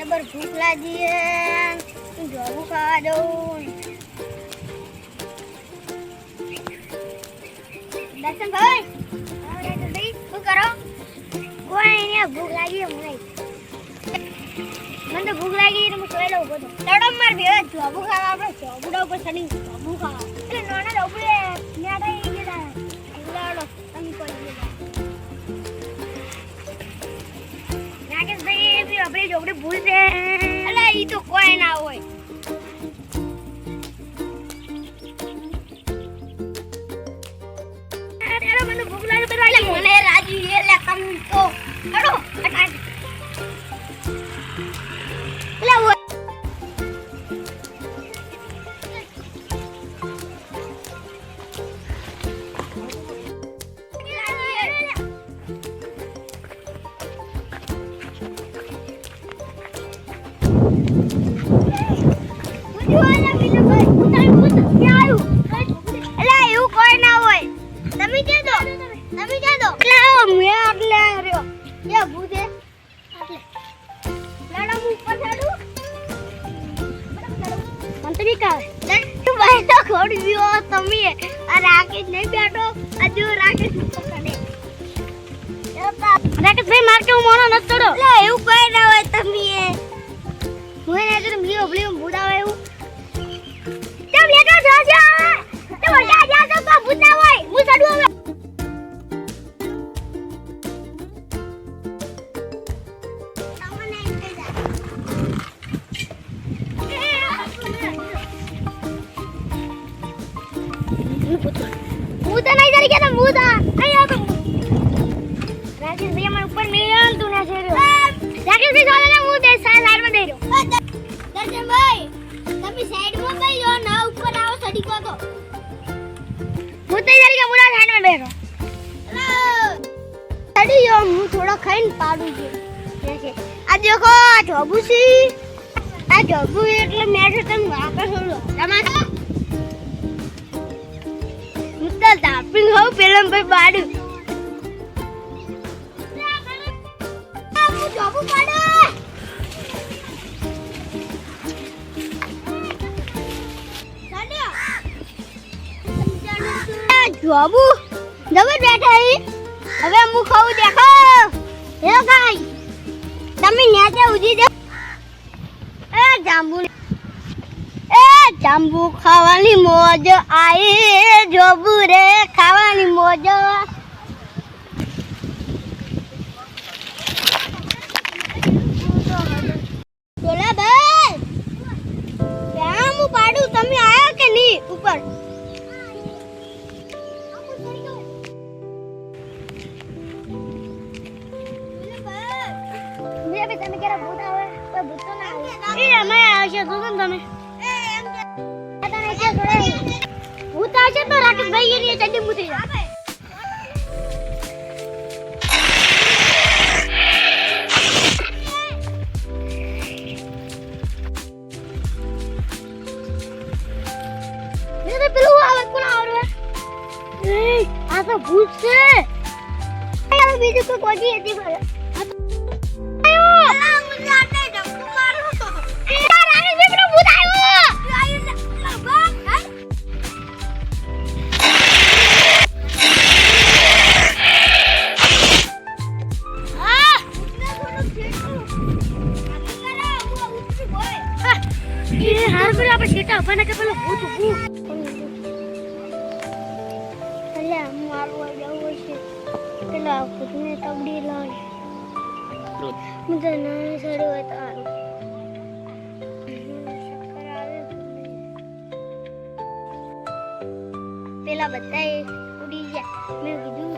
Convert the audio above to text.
જબર ભૂખ લાગી હે જોવું ખાવા દઉં દર્શનભાઈ શું કરો કોઈ ને ભૂખ લાગી મને તો ભૂખ લાગી એટલે હું સોયલો ઉભો તો તડમ માર બે જોવું ખાવા આપણે જોબુડા ઉપર ચડી જોવું ખાવા એટલે નાના ડોબલે ન્યાડા ઈ ગયા ઉલાડો તમે કોઈ ગયા નાગેશભાઈ બી આપણે જોબડી ભૂલ છે એટલે ઈ તો કોઈ ના હોય મને ભૂખ લાગે તો મને રાજી એટલે કમ તો અડો અટા રાકેશભાઈ માર કે હું મોનો ન તોડો લે એવું કઈ ના હોય તમે હું એને તો બ્લીઓ બ્લીઓ ભૂડા હોય એવું તેમ લેટો જાજો તે વડા જાજો તો ભૂડા હોય હું સડું હવે मुदा नहीं जरी क्या मुदा अयो राकेश भैया मैं ऊपर मिल तू ना छेड़ो राकेश भी सोले ना मुदे साइड में दे दो दर्शन भाई તમે સાઈડ માં બેસો ના ઉપર આવો સડી કો તો મુદે જરી કે મુડા સાઈડ में બેસો સડી યો હું થોડો ખાઈને પાડું છું જैसे આ દેખો જોબુસી આ જોબુ એટલે મેં તને વાકા છોડો તમારા મુદ્દા તાપિંગ હો પેલમ પર પાડું હું જોબુ પાડે જોબુ જબર બેઠા હી હવે હું ખાવું દેખો હે ભાઈ તમે ન્યાતે ઉજી દે જાંબુ ખાવાની મોજ આઈ જોબુ રે ખાવાની મોજ બોલા ભાઈ કેમ હું પાડું તમે આયા કે નહીં ઉપર તમે કેરા ભૂત આવે કોઈ ભૂત તો ના આવે એ અમે આવશે તો તમે भूत आचे तो राकेश भाई ये लिए चड्डी मुती जा मेरे पेलू आवे कोण आवरे ए आ तो भूत से अरे बीजू को कोजी येती भले आयो मुझे आटे डब्बू मारो तो ए राकेश भाई को भूत आयो ये हार पर आप सेटा बना के पहले भूत भूत अरे मारो जाओ से चला खुद में तबडी लाए मुझे ना सड़े होता शक्कर आवे पेला बताए उड़ी जा मैं कीधु